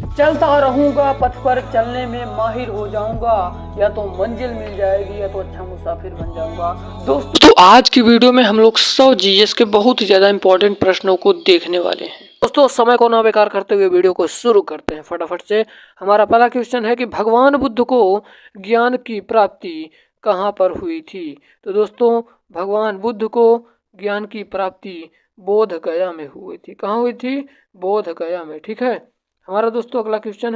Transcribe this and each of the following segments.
चलता रहूंगा पथ पर चलने में माहिर हो जाऊंगा, या तो मंजिल मिल जाएगी या तो अच्छा मुसाफिर बन जाऊंगा। दोस्तों तो आज की वीडियो में हम लोग 100 जीएस के बहुत ही ज्यादा इंपॉर्टेंट प्रश्नों को देखने वाले हैं। दोस्तों समय को ना बेकार करते हुए वीडियो को शुरू करते हैं फटाफट से। हमारा पहला क्वेश्चन है कि भगवान बुद्ध को ज्ञान की प्राप्ति कहाँ पर हुई थी। तो दोस्तों भगवान बुद्ध को ज्ञान की प्राप्ति बोध गया में हुई थी। कहाँ हुई थी? बोध गया में। ठीक है। हमारा दोस्तों अगला क्वेश्चन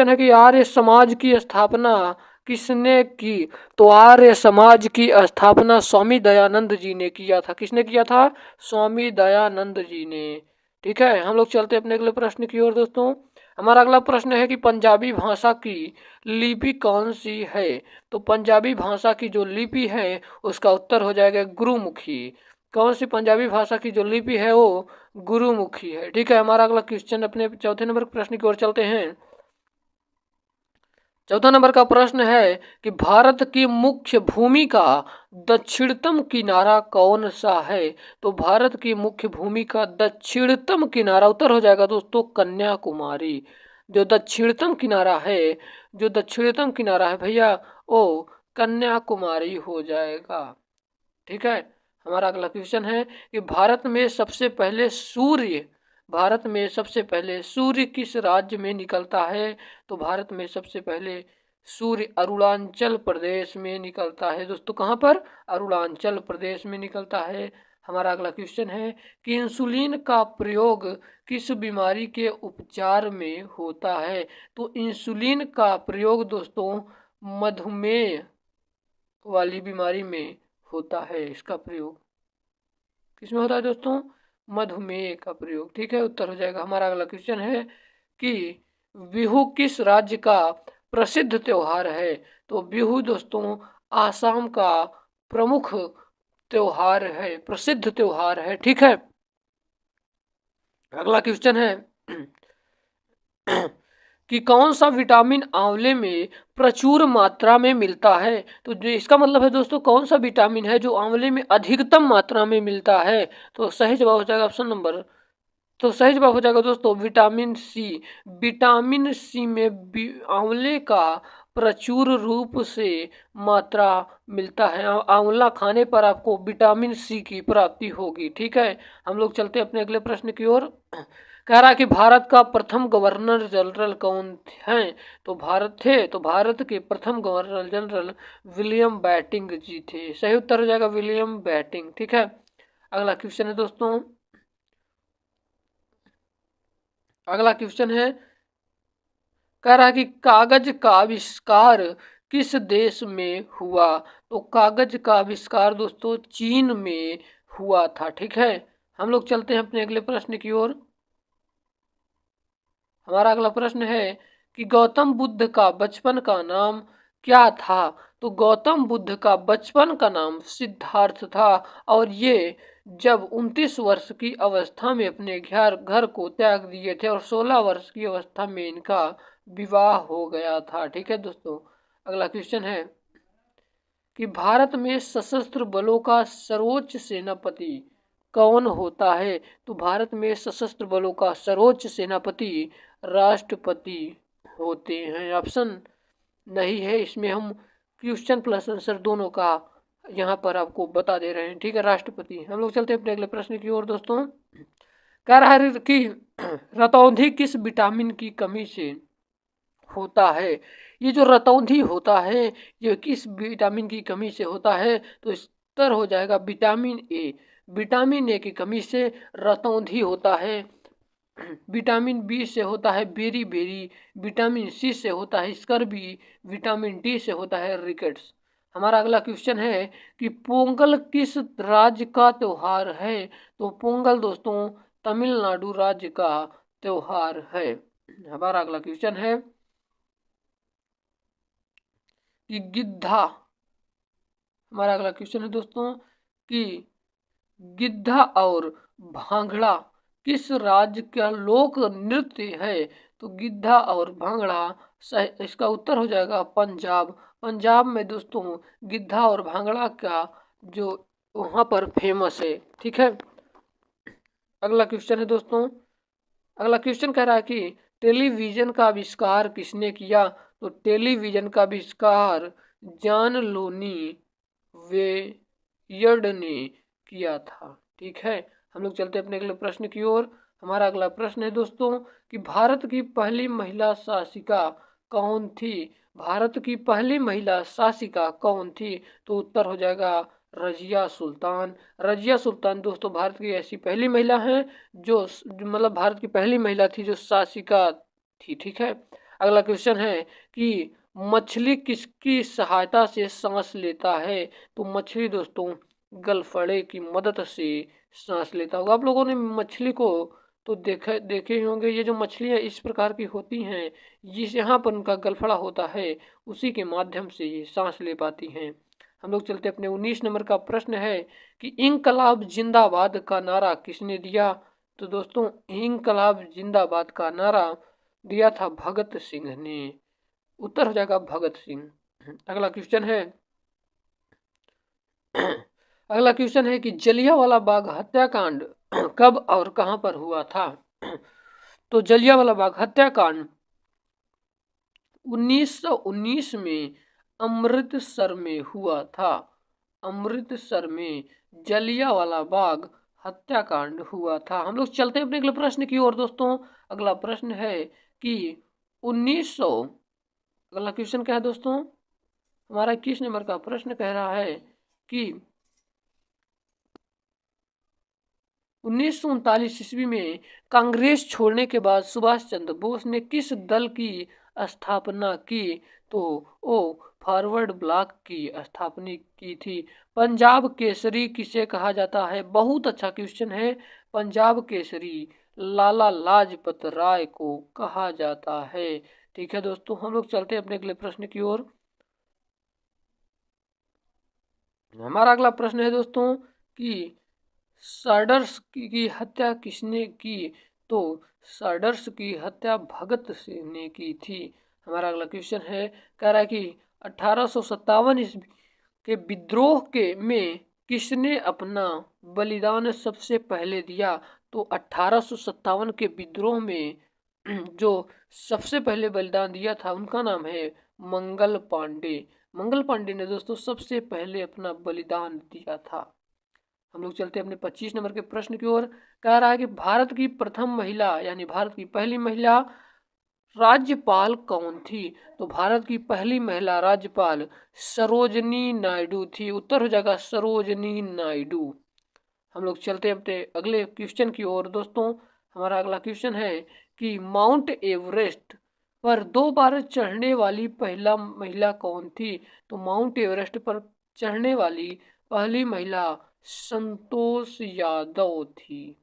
है कि आर्य समाज की स्थापना किसने की। तो आर्य समाज की स्थापना स्वामी दयानंद जी ने किया था। किसने किया था? स्वामी दयानंद जी ने। ठीक है। हम लोग चलते अपने अगले प्रश्न की ओर। दोस्तों हमारा अगला प्रश्न है कि पंजाबी भाषा की लिपि कौन सी है। तो पंजाबी भाषा की जो लिपि है उसका उत्तर हो जाएगा गुरुमुखी। कौन सी पंजाबी भाषा की जो लिपि है वो गुरुमुखी है। ठीक है। हमारा अगला क्वेश्चन, अपने चौथे नंबर प्रश्न की ओर चलते हैं। चौथा नंबर का प्रश्न है कि भारत की मुख्य भूमि का दक्षिणतम किनारा कौन सा है। तो भारत की मुख्य भूमि का दक्षिणतम किनारा उत्तर हो जाएगा दोस्तों कन्याकुमारी। जो दक्षिणतम किनारा है भैया वो कन्याकुमारी हो जाएगा। ठीक है। हमारा अगला क्वेश्चन है कि भारत में सबसे पहले सूर्य किस राज्य में निकलता है। तो भारत में सबसे पहले सूर्य अरुणाचल प्रदेश में निकलता है। दोस्तों कहाँ पर? अरुणाचल प्रदेश में निकलता है। हमारा अगला क्वेश्चन है कि इंसुलिन का प्रयोग किस बीमारी के उपचार में होता है। तो इंसुलिन का प्रयोग दोस्तों मधुमेह वाली बीमारी में होता है। इसका प्रयोग किसमें होता है दोस्तों? मधुमेह का प्रयोग। ठीक है। उत्तर हो जाएगा। हमारा अगला क्वेश्चन है कि बिहू किस राज्य का प्रसिद्ध त्योहार है। तो बिहू दोस्तों आसाम का प्रमुख त्योहार है, प्रसिद्ध त्योहार है। ठीक है। अगला क्वेश्चन है कि कौन सा विटामिन आंवले में प्रचुर मात्रा में मिलता है। तो जो इसका मतलब है दोस्तों कौन सा विटामिन है जो आंवले में अधिकतम मात्रा में मिलता है। तो सही जवाब हो जाएगा ऑप्शन नंबर, तो सही जवाब हो जाएगा दोस्तों विटामिन सी। विटामिन सी में आंवले का प्रचुर रूप से मात्रा मिलता है। आंवला खाने पर आपको विटामिन सी की प्राप्ति होगी। ठीक है। हम लोग चलते हैं अपने अगले प्रश्न की ओर। कह रहा है कि भारत का प्रथम गवर्नर जनरल कौन हैं। तो भारत के प्रथम गवर्नर जनरल विलियम बेंटिंक जी थे। सही उत्तर हो जाएगा विलियम बेंटिंक। ठीक है। अगला क्वेश्चन है दोस्तों, कह रहा है कि कागज का आविष्कार किस देश में हुआ। तो कागज का आविष्कार दोस्तों चीन में हुआ था। ठीक है। हम लोग चलते हैं अपने अगले प्रश्न की ओर। हमारा अगला प्रश्न है कि गौतम बुद्ध का बचपन का नाम क्या था। तो गौतम बुद्ध का बचपन का नाम सिद्धार्थ था और ये जब 29 वर्ष की अवस्था में अपने घर को त्याग दिए थे और 16 वर्ष की अवस्था में इनका विवाह हो गया था। ठीक है दोस्तों। अगला क्वेश्चन है कि भारत में सशस्त्र बलों का सर्वोच्च सेनापति कौन होता है। तो भारत में सशस्त्र बलों का सर्वोच्च सेनापति राष्ट्रपति होते हैं। ऑप्शन नहीं है इसमें, हम क्वेश्चन प्लस आंसर दोनों का यहाँ पर आपको बता दे रहे हैं। ठीक है। राष्ट्रपति। हम लोग चलते हैं अपने अगले प्रश्न की ओर। दोस्तों कह रहा है कि रतौंधी किस विटामिन की कमी से होता है। ये जो रतौंधी होता है ये किस विटामिन की कमी से होता है। तो उत्तर हो जाएगा विटामिन ए। विटामिन ए की कमी से रतौंधी होता है। विटामिन बी से होता है बेरी बेरी, विटामिन सी से होता है स्कर्वी, विटामिन डी से होता है रिकेट्स। हमारा अगला क्वेश्चन है कि पोंगल किस राज्य का त्योहार है। तो पोंगल दोस्तों तमिलनाडु राज्य का त्योहार है। हमारा अगला क्वेश्चन है कि हमारा अगला क्वेश्चन है दोस्तों कि गिद्धा और भांगड़ा किस राज्य का लोक नृत्य है। तो गिद्धा और भांगड़ा इसका उत्तर हो जाएगा पंजाब। पंजाब में दोस्तों गिद्धा और भांगड़ा का जो वहाँ पर फेमस है। ठीक है। अगला क्वेश्चन है दोस्तों, अगला क्वेश्चन कह रहा है कि टेलीविजन का आविष्कार किसने किया? तो टेलीविजन का आविष्कार जॉन लोनी वेयर्ड ने किया था। ठीक है, हम लोग चलते अपने अगले प्रश्न की ओर। हमारा अगला प्रश्न है दोस्तों कि भारत की पहली महिला शासिका कौन थी? भारत की पहली महिला शासिका कौन थी? तो उत्तर हो जाएगा रजिया सुल्तान। रजिया सुल्तान दोस्तों भारत की ऐसी पहली महिला हैं जो मतलब भारत की पहली महिला थी जो शासिका थी। ठीक है, अगला क्वेश्चन है कि मछली किसकी सहायता से सांस लेता है? तो मछली दोस्तों गलफड़े की मदद से सांस लेता होगा। आप लोगों ने मछली को तो देखे ही होंगे। ये जो मछलियाँ इस प्रकार की होती हैं, जिस यहाँ पर उनका गलफड़ा होता है, उसी के माध्यम से ये सांस ले पाती हैं। हम लोग चलते अपने 19 नंबर का प्रश्न है कि इंकलाब जिंदाबाद का नारा किसने दिया? तो दोस्तों इंकलाब जिंदाबाद का नारा दिया था भगत सिंह ने। उत्तर हो जाएगा भगत सिंह। अगला क्वेश्चन है अगला क्वेश्चन है कि जलियांवाला बाग हत्याकांड कब और कहां पर हुआ था? तो जलियांवाला बाग हत्याकांड 1919 में अमृतसर में हुआ था। अमृतसर में जलियांवाला बाग हत्याकांड हुआ था। हम लोग चलते हैं अपने अगले प्रश्न की ओर दोस्तों। अगला प्रश्न है कि 1900 अगला क्वेश्चन क्या है दोस्तों? हमारा 21 नंबर का प्रश्न कह रहा है कि 1939 ईस्वी में कांग्रेस छोड़ने के बाद सुभाष चंद्र बोस ने किस दल की स्थापना की? तो ओ फॉरवर्ड ब्लॉक की स्थापना की थी। पंजाब केसरी किसे कहा जाता है? बहुत अच्छा क्वेश्चन है। पंजाब केसरी लाला लाजपत राय को कहा जाता है। ठीक है दोस्तों, हम लोग चलते हैं अपने अगले प्रश्न की ओर। हमारा अगला प्रश्न है दोस्तों कि सार्डर्स की हत्या किसने की? तो सार्डर्स की हत्या भगत सिंह ने की थी। हमारा अगला क्वेश्चन है, कह रहा है कि 1857 ईस्वी के विद्रोह के में किसने अपना बलिदान सबसे पहले दिया? तो 1857 के विद्रोह में जो सबसे पहले बलिदान दिया था उनका नाम है मंगल पांडे। मंगल पांडे ने दोस्तों सबसे पहले अपना बलिदान दिया था। हम लोग चलते हैं अपने 25 नंबर के प्रश्न की ओर। कह रहा है कि भारत की प्रथम महिला यानी भारत की पहली महिला राज्यपाल कौन थी? तो भारत की पहली महिला राज्यपाल सरोजनी नायडू थी। उत्तर हो जाएगा सरोजनी नायडू। हम लोग चलते हैं अपने अगले क्वेश्चन की ओर दोस्तों। हमारा अगला क्वेश्चन है कि माउंट एवरेस्ट पर 2 बार चढ़ने वाली पहला महिला कौन थी? तो माउंट एवरेस्ट पर चढ़ने वाली पहली महिला संतोष यादव थी।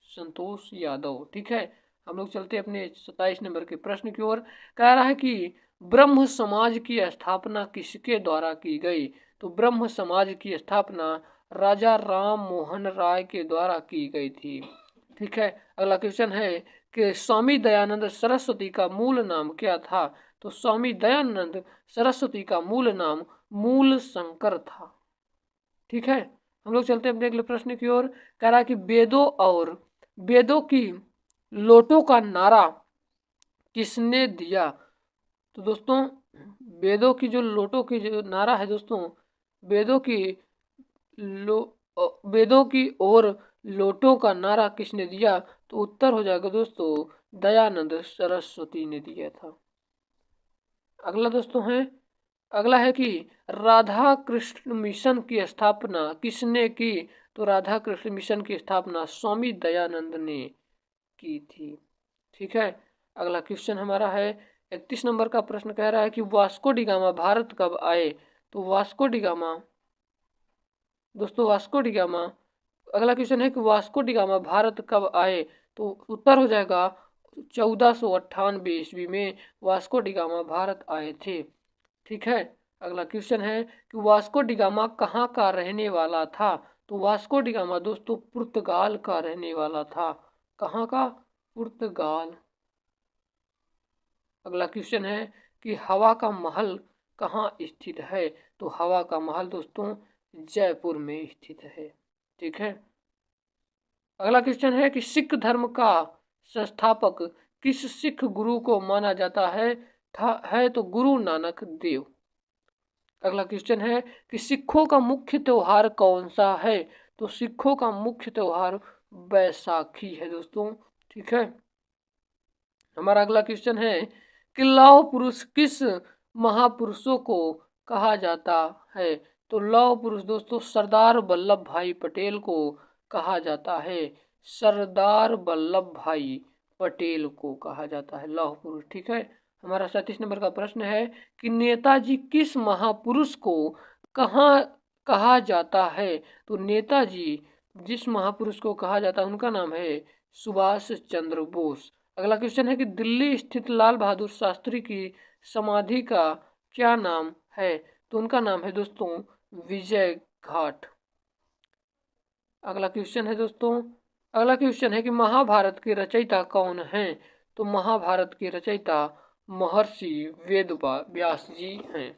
संतोष यादव। ठीक है, हम लोग चलते अपने 27 नंबर के प्रश्न की ओर। कह रहा है कि ब्रह्म समाज की स्थापना किसके द्वारा की गई? तो ब्रह्म समाज की स्थापना राजा राम मोहन राय के द्वारा की गई थी। ठीक है, अगला क्वेश्चन है कि स्वामी दयानंद सरस्वती का मूल नाम क्या था? तो स्वामी दयानंद सरस्वती का मूल नाम मूल शंकर था। ठीक है, हम लोग चलते हैं अपने अगले प्रश्न की ओर। कह रहा है कि वेदों की लोटों का नारा किसने दिया? तो दोस्तों वेदों की जो लोटों की जो नारा है दोस्तों, वेदों की लो वेदों की ओर लोटों का नारा किसने दिया? तो उत्तर हो जाएगा दोस्तों दयानंद सरस्वती ने दिया था। अगला दोस्तों है अगला है कि राधा कृष्ण मिशन की स्थापना किसने की? तो राधा कृष्ण मिशन की स्थापना स्वामी दयानंद ने की थी। ठीक है, अगला क्वेश्चन हमारा है 31 नंबर का प्रश्न कह रहा है कि वास्को डी गामा भारत कब आए? तो वास्को डी गामा दोस्तों वास्को डी गामा अगला क्वेश्चन है कि वास्को डी गामा भारत कब आए? तो उत्तर हो जाएगा 1498 ईस्वी में वास्को डी गामा भारत आए थे। ठीक है, अगला क्वेश्चन है कि वास्को डी गामा कहाँ का रहने वाला था? तो वास्को डी गामा दोस्तों पुर्तगाल का रहने वाला था। कहाँ का? पुर्तगाल। अगला क्वेश्चन है कि हवा का महल कहाँ स्थित है? तो हवा का महल दोस्तों जयपुर में स्थित है। ठीक है, अगला क्वेश्चन है कि सिख धर्म का संस्थापक किस सिख गुरु को माना जाता है तो गुरु नानक देव। अगला क्वेश्चन है कि सिखों का मुख्य त्योहार कौन सा है, तो सिखों का मुख्य त्योहार बैसाखी है दोस्तों। ठीक है, हमारा अगला क्वेश्चन है कि लौह पुरुष किस महापुरुषों को कहा जाता है, तो लौह पुरुष दोस्तों सरदार वल्लभ भाई पटेल को कहा जाता है। सरदार वल्लभ भाई पटेल को कहा जाता है लौह पुरुष। ठीक है, हमारा 37 नंबर का प्रश्न है कि नेताजी किस महापुरुष को कहाँ कहा जाता है, तो नेताजी जिस महापुरुष को कहा जाता है उनका नाम है सुभाष चंद्र बोस। अगला क्वेश्चन है कि दिल्ली स्थित लाल बहादुर शास्त्री की समाधि का क्या नाम है, तो उनका नाम है दोस्तों विजय घाट। अगला क्वेश्चन है दोस्तों, अगला क्वेश्चन है कि महाभारत के रचयिता कौन हैं, तो महाभारत के रचयिता महर्षि वेद व्यास जी हैं।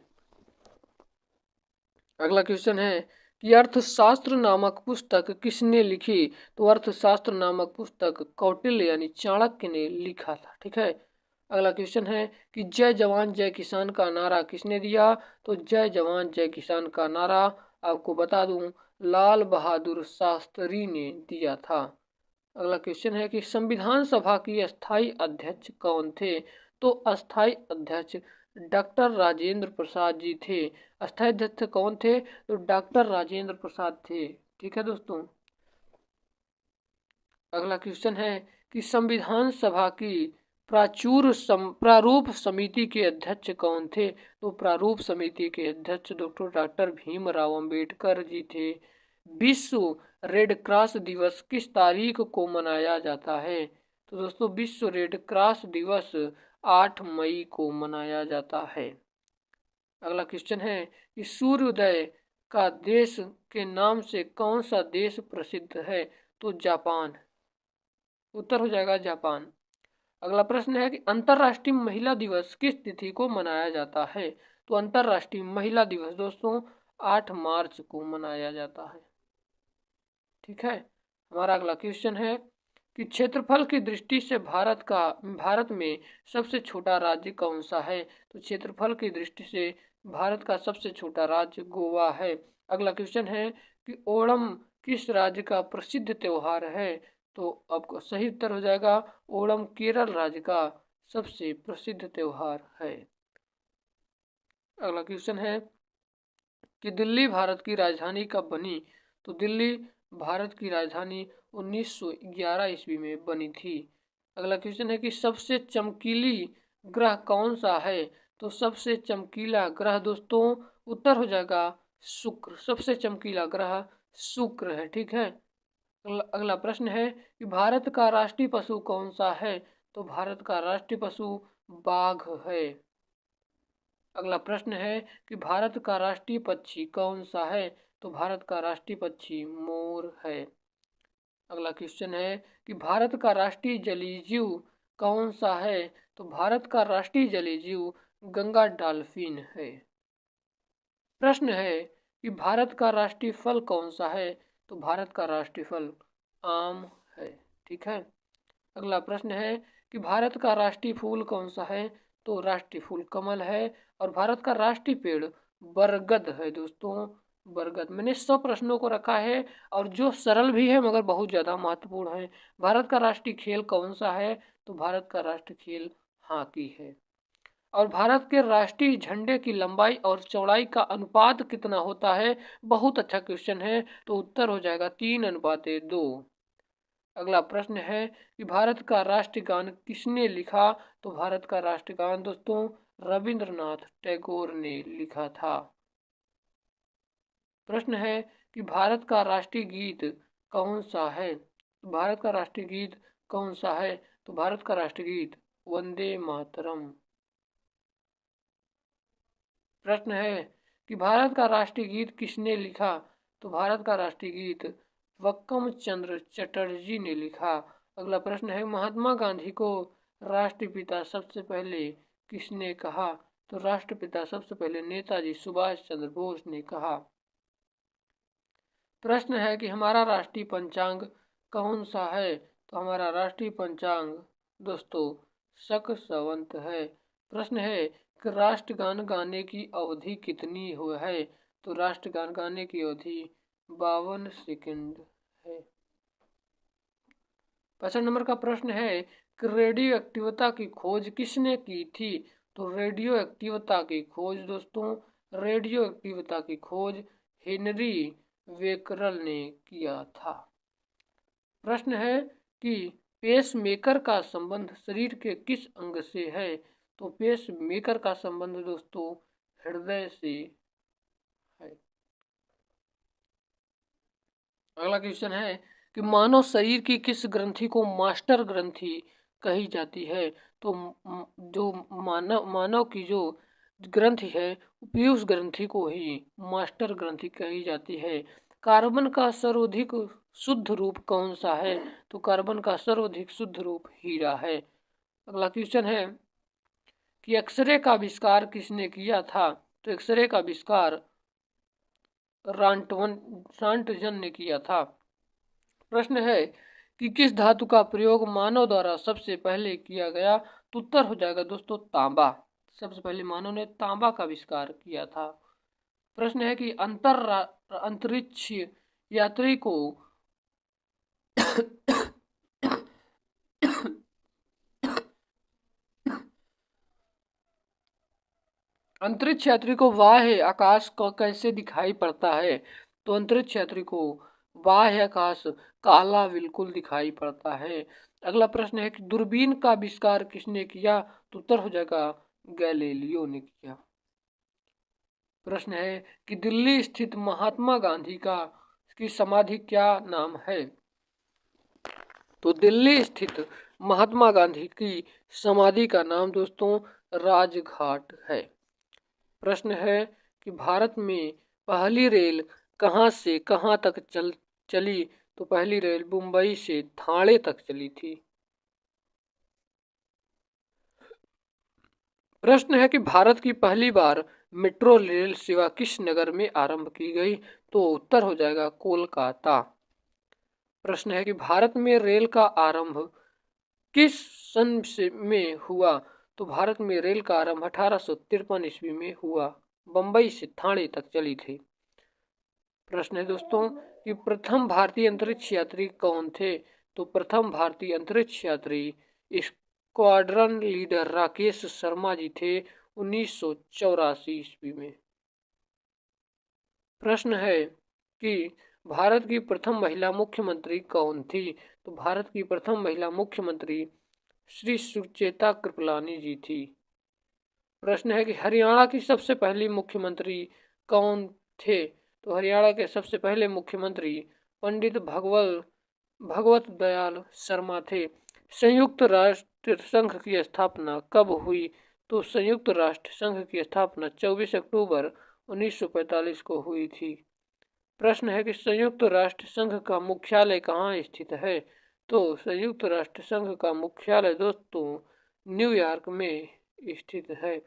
अगला क्वेश्चन है कि अर्थशास्त्र नामक पुस्तक किसने लिखी, तो अर्थशास्त्र नामक पुस्तक कौटिल्य यानी चाणक्य ने लिखा था। ठीक है, अगला क्वेश्चन है कि जय जवान जय किसान का नारा किसने दिया, तो जय जवान जय किसान का नारा आपको बता दूं लाल बहादुर शास्त्री ने दिया था। अगला क्वेश्चन है कि संविधान सभा की अस्थाई अध्यक्ष कौन थे, तो अस्थाई अध्यक्ष डॉक्टर राजेंद्र प्रसाद जी थे। अस्थाई अध्यक्ष कौन थे, तो डॉक्टर राजेंद्र प्रसाद थे। ठीक है दोस्तों, अगला क्वेश्चन है कि संविधान सभा की प्रारूप समिति के अध्यक्ष कौन थे, तो प्रारूप समिति के अध्यक्ष डॉक्टर भीमराव अंबेडकर जी थे। विश्व रेड क्रॉस दिवस किस तारीख को मनाया जाता है, तो दोस्तों विश्व रेड क्रॉस दिवस 8 मई को मनाया जाता है। अगला क्वेश्चन है कि सूर्योदय का देश के नाम से कौन सा देश प्रसिद्ध है, तो जापान। उत्तर हो जाएगा जापान। अगला प्रश्न है कि अंतर्राष्ट्रीय महिला दिवस किस तिथि को मनाया जाता है, तो अंतर्राष्ट्रीय महिला दिवस दोस्तों 8 मार्च को मनाया जाता है। ठीक है, हमारा अगला क्वेश्चन है कि क्षेत्रफल की दृष्टि से भारत में सबसे छोटा राज्य कौन सा है, तो क्षेत्रफल की दृष्टि से भारत का सबसे छोटा राज्य गोवा है। अगला क्वेश्चन है कि ओणम किस राज्य का प्रसिद्ध त्योहार है, तो आपको सही उत्तर हो जाएगा ओणम केरल राज्य का सबसे प्रसिद्ध त्योहार है। अगला क्वेश्चन है कि दिल्ली भारत की राजधानी कब बनी, तो दिल्ली भारत की राजधानी 1911 ईस्वी में बनी थी। अगला क्वेश्चन है कि सबसे चमकीली ग्रह कौन सा है, तो सबसे चमकीला ग्रह दोस्तों उत्तर हो जाएगा शुक्र। सबसे चमकीला ग्रह शुक्र है। ठीक है, अगला प्रश्न है कि भारत का राष्ट्रीय पशु कौन सा है, तो भारत का राष्ट्रीय पशु बाघ है। अगला प्रश्न है कि भारत का राष्ट्रीय पक्षी कौन सा है, तो भारत का राष्ट्रीय पक्षी मोर है। अगला क्वेश्चन है कि भारत का राष्ट्रीय जलीय जीव कौन सा है, तो भारत का राष्ट्रीय जलीय जीव गंगा डॉल्फिन है। प्रश्न है कि भारत का राष्ट्रीय फल कौन सा है, तो भारत का राष्ट्रीय फल आम है। ठीक है, अगला प्रश्न है कि भारत का राष्ट्रीय फूल कौन सा है, तो राष्ट्रीय फूल कमल है। और भारत का राष्ट्रीय पेड़ बरगद है दोस्तों, बरगद। मैंने 100 प्रश्नों को रखा है और जो सरल भी है मगर बहुत ज़्यादा महत्वपूर्ण है। भारत का राष्ट्रीय खेल कौन सा है, तो भारत का राष्ट्रीय खेल हॉकी है। और भारत के राष्ट्रीय झंडे की लंबाई और चौड़ाई का अनुपात कितना होता है, बहुत अच्छा क्वेश्चन है, तो उत्तर हो जाएगा 3:2। अगला प्रश्न है कि भारत का राष्ट्रगान किसने लिखा, तो भारत का राष्ट्रगान दोस्तों रविंद्रनाथ टैगोर ने लिखा था। प्रश्न है कि भारत का राष्ट्रीय गीत कौन सा है, तो भारत का राष्ट्रीय गीत कौन सा है, तो भारत का राष्ट्रीय गीत वंदे मातरम। प्रश्न है कि भारत का राष्ट्रीय गीत किसने लिखा, तो भारत का राष्ट्रीय गीत बंकिम चंद्र चटर्जी ने लिखा। अगला प्रश्न है महात्मा गांधी को राष्ट्रपिता सबसे पहले किसने कहा, तो राष्ट्रपिता सबसे पहले नेताजी सुभाष चंद्र बोस ने कहा। प्रश्न है कि हमारा राष्ट्रीय पंचांग कौन सा है, तो हमारा राष्ट्रीय पंचांग दोस्तों शक संवत है। प्रश्न है कि राष्ट्रगान गाने की अवधि कितनी हो है? तो राष्ट्रगान गाने की अवधि 52 सेकंड है। 65 नंबर का प्रश्न है कि रेडियो एक्टिवता की खोज किसने की थी? तो रेडियो एक्टिवता की खोज दोस्तों रेडियो एक्टिवता की खोज हेनरी बेकरल ने किया था। प्रश्न है कि पेसमेकर का संबंध शरीर के किस अंग से है? तो पेसमेकर का संबंध दोस्तों हृदय से है। अगला क्वेश्चन है कि मानव शरीर की किस ग्रंथि को मास्टर ग्रंथि कही जाती है? तो जो मानव की जो ग्रंथि है पीयूष ग्रंथि को ही मास्टर ग्रंथि कही जाती है। कार्बन का सर्वाधिक शुद्ध रूप कौन सा है? तो कार्बन का सर्वाधिक शुद्ध रूप हीरा है। अगला क्वेश्चन है कि एक्सरे का आविष्कार किसने किया था? तो एक्सरे का आविष्कार रांटगन ने किया था। प्रश्न है कि किस धातु का प्रयोग मानव द्वारा सबसे पहले किया गया? तो उत्तर हो जाएगा दोस्तों तांबा। सबसे पहले मानव ने तांबा का आविष्कार किया था। प्रश्न है कि अंतरिक्ष यात्री को अंतरिक्ष यात्री को बाह्य आकाश को कैसे दिखाई पड़ता है? तो अंतरिक्ष यात्री को बाह्य आकाश काला बिल्कुल दिखाई पड़ता है। अगला प्रश्न है कि दूरबीन का आविष्कार किसने किया? तो उत्तर हो जाएगा गैलीलियो ने किया। प्रश्न है कि दिल्ली स्थित महात्मा गांधी की समाधि क्या नाम है? तो दिल्ली स्थित महात्मा गांधी की समाधि का नाम दोस्तों राजघाट है। प्रश्न है कि भारत में पहली रेल कहाँ से कहाँ तक चली? तो पहली रेल मुंबई से ठाणे तक चली थी। प्रश्न है कि भारत की पहली बार मेट्रो रेल सेवा किस नगर में आरंभ की गई? तो उत्तर हो जाएगा कोलकाता। प्रश्न है कि भारत में रेल का आरंभ किस सन में हुआ? तो भारत में रेल का आरंभ 1853 ईस्वी में हुआ। बम्बई से ठाणे तक चली थी। प्रश्न है दोस्तों कि प्रथम भारतीय अंतरिक्ष यात्री कौन थे? तो प्रथम भारतीय अंतरिक्ष यात्री स्क्वाड्रन लीडर राकेश शर्मा जी थे 1984 ईस्वी में। प्रश्न है कि भारत की प्रथम महिला मुख्यमंत्री कौन थी? तो भारत की प्रथम महिला मुख्यमंत्री श्री सुचेता कृपलानी जी थी। प्रश्न है कि हरियाणा की सबसे पहली मुख्यमंत्री कौन थे? तो हरियाणा के सबसे पहले मुख्यमंत्री पंडित भगवत दयाल शर्मा थे। संयुक्त राष्ट्र संघ की स्थापना कब हुई? तो संयुक्त राष्ट्र संघ की स्थापना 24 अक्टूबर 1945 को हुई थी। प्रश्न है कि संयुक्त राष्ट्र संघ का मुख्यालय कहाँ स्थित है? तो संयुक्त राष्ट्र संघ का मुख्यालय दोस्तों न्यूयॉर्क में स्थित है।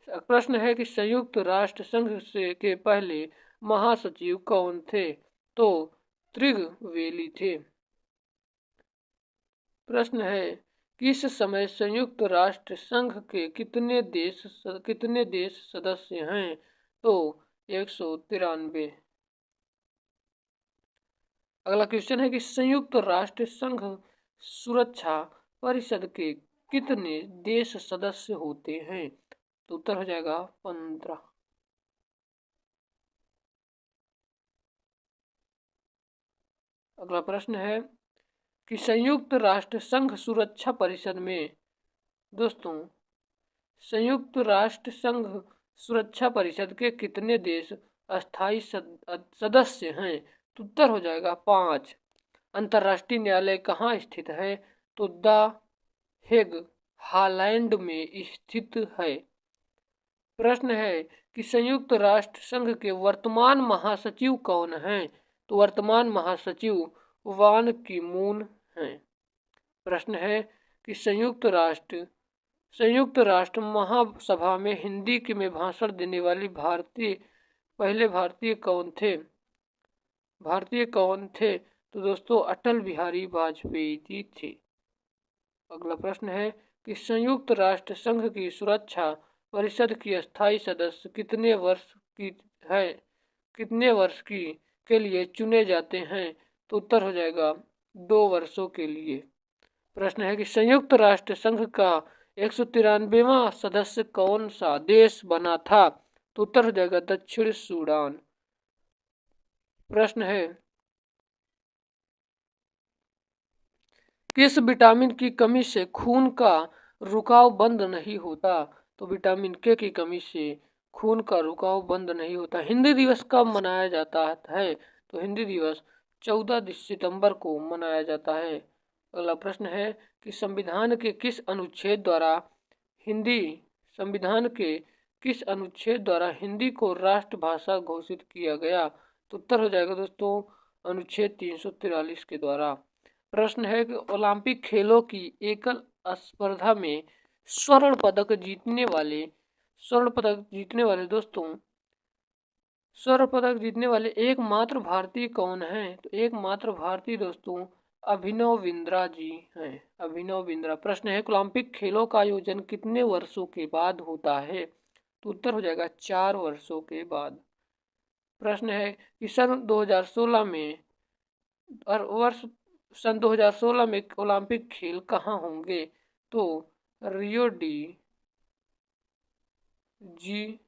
प्रश्न है कि संयुक्त राष्ट्र संघ से के पहले महासचिव कौन थे? तो त्रिगवेली थे। प्रश्न है किस समय संयुक्त राष्ट्र संघ के कितने देश सदस्य हैं? तो 193। अगला क्वेश्चन है कि संयुक्त राष्ट्र संघ सुरक्षा परिषद के कितने देश सदस्य होते हैं? तो उत्तर हो जाएगा 15। अगला प्रश्न है कि संयुक्त राष्ट्र संघ सुरक्षा परिषद में दोस्तों संयुक्त राष्ट्र संघ सुरक्षा परिषद के कितने देश अस्थायी सदस्य हैं? तो उत्तर हो जाएगा 5। अंतर्राष्ट्रीय न्यायालय कहाँ स्थित है? तो द हेग हॉलैंड में स्थित है। प्रश्न है कि संयुक्त राष्ट्र संघ के वर्तमान महासचिव कौन हैं? तो वर्तमान महासचिव वान की मून हैं। प्रश्न है कि संयुक्त राष्ट्र महासभा में हिंदी में भाषण देने वाली पहले भारतीय कौन थे? तो दोस्तों अटल बिहारी वाजपेयी जी थे। अगला प्रश्न है कि संयुक्त राष्ट्र संघ की सुरक्षा परिषद की स्थायी सदस्य कितने वर्ष की के लिए चुने जाते हैं? तो उत्तर हो जाएगा 2 वर्षों के लिए। प्रश्न है कि संयुक्त राष्ट्र संघ का 193वां सदस्य कौन सा देश बना था? तो उत्तर हो जाएगा दक्षिण सूडान। प्रश्न है किस विटामिन की कमी से खून का रुकाव बंद नहीं होता? तो विटामिन के की कमी से खून का रुकाव बंद नहीं होता। हिंदी दिवस कब मनाया जाता है? तो हिंदी दिवस 14 सितंबर को मनाया जाता है। अगला प्रश्न है कि हिंदी संविधान के किस अनुच्छेद द्वारा हिंदी को राष्ट्रभाषा घोषित किया गया? तो उत्तर हो जाएगा दोस्तों अनुच्छेद 343 के द्वारा। प्रश्न है कि ओलंपिक खेलों की एकल स्पर्धा में स्वर्ण पदक जीतने वाले एकमात्र भारतीय कौन हैं? तो एकमात्र भारतीय दोस्तों अभिनव बिंद्रा जी हैं। अभिनव बिंद्रा। प्रश्न है ओलंपिक खेलों का आयोजन कितने वर्षों के बाद होता है? तो उत्तर हो जाएगा 4 वर्षों के बाद। प्रश्न है कि सन 2016 में ओलंपिक खेल कहाँ होंगे? तो रियो डी जेनेरो।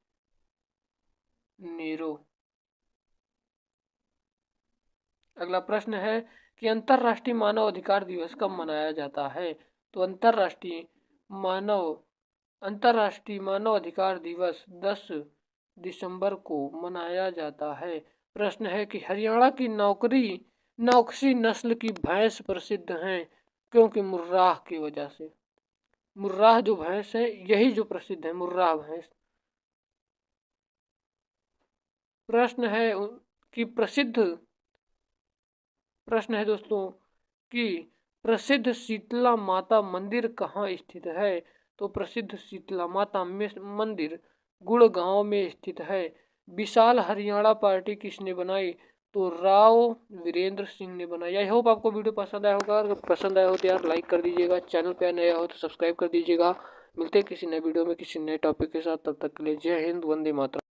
अगला प्रश्न है कि अंतर्राष्ट्रीय मानव अधिकार दिवस कब मनाया जाता है? तो अंतर्राष्ट्रीय मानव अधिकार दिवस 10 दिसंबर को मनाया जाता है। प्रश्न है कि हरियाणा की नौकसी नस्ल की भैंस प्रसिद्ध हैं क्योंकि मुर्राह की वजह से। मुर्राह जो भैंस है यही जो प्रसिद्ध है, मुर्राह भैंस। प्रश्न है कि दोस्तों कि प्रसिद्ध शीतला माता मंदिर कहाँ स्थित है? तो प्रसिद्ध शीतला माता मंदिर गुड़गांव में स्थित है। विशाल हरियाणा पार्टी किसने बनाई? तो राव वीरेंद्र सिंह ने बनाई। आई होप आपको वीडियो पसंद आया होगा। अगर पसंद आया हो तो यार लाइक कर दीजिएगा, चैनल पे नया हो तो सब्सक्राइब कर दीजिएगा। मिलते हैं किसी नए वीडियो में किसी नए टॉपिक के साथ। तब तक के लिए जय हिंद, वंदे मातरम।